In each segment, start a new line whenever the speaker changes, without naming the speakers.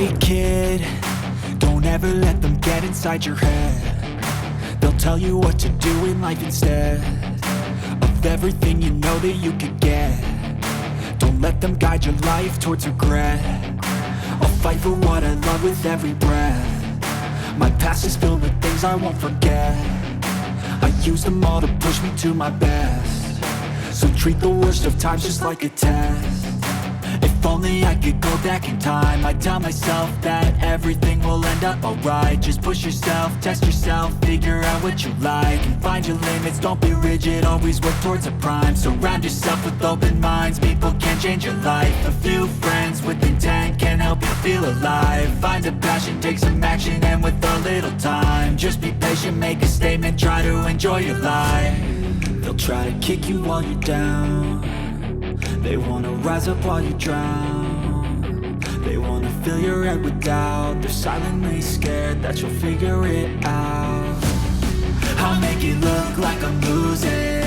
Hey kid, don't ever let them get inside your head. They'll tell you what to do in life instead of everything you know that you could get. Don't let them guide your life towards regret. I'll fight for what I love with every breath. My past is filled with things I won't forget. I use them all to push me to my best. So treat the worst of times just like a test. If only I could go back in time, I'd tell myself that everything will end up alright. Just push yourself, test yourself, figure out what you like, and find your limits, don't be rigid, always work towards a prime. Surround yourself with open minds, people can change your life. A few friends with intent can help you feel alive. Find a passion, take some action, and with a little time, just be patient, make a statement, try to enjoy your life. They'll try to kick you while you're down. They wanna rise up while you drown. They wanna fill your head with doubt. They're silently scared that you'll figure it out. I'll make it look like I'm losing,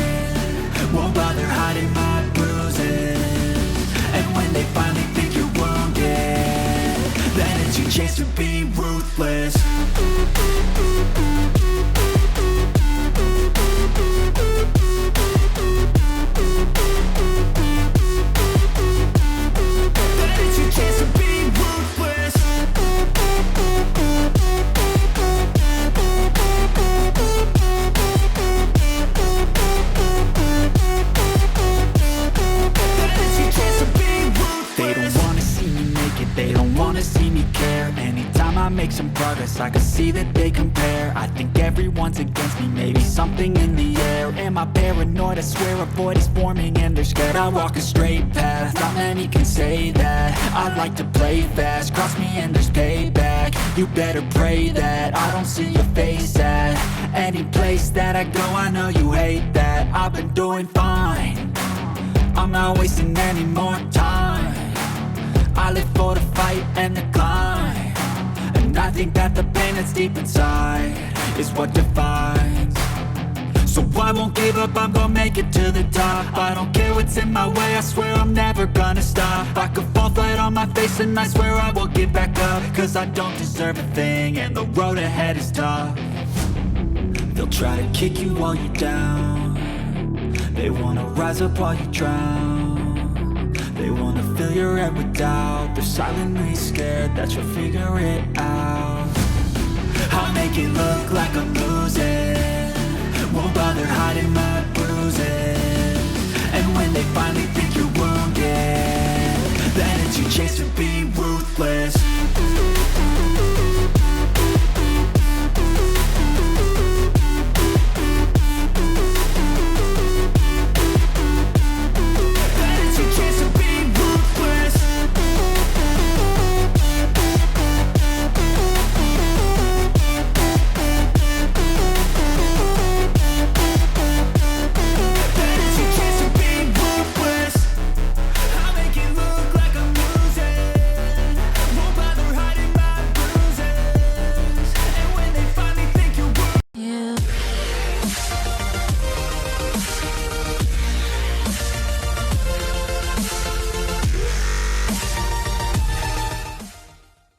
won't bother hiding my bruises. And when they finally think you're wounded, then it's your chance to be ruthless. Make some progress, I can see that they compare. I think everyone's against me, maybe something in the air. Am I paranoid? I swear a void is forming and they're scared. I walk a straight path, not many can say that. I like to play fast, cross me and there's payback. You better pray that I don't see your face at any place that I go. I know you hate that. I've been doing fine, I'm not wasting any more time. I live for the fight and the climb. And I think that the pain that's deep inside is what defines. So I won't give up, I'm gonna make it to the top. I don't care what's in my way, I swear I'm never gonna stop. I could fall flat on my face and I swear I will get back up. Cause I don't deserve a thing and the road ahead is tough. They'll try to kick you while you're down. They wanna rise up while you drown. They wanna fill your head with doubt. They're silently scared that you'll figure it out. I'll make it look like I'm losing, won't bother hiding my bruises. And when they finally think you're wounded, then it's your chance to be ruthless.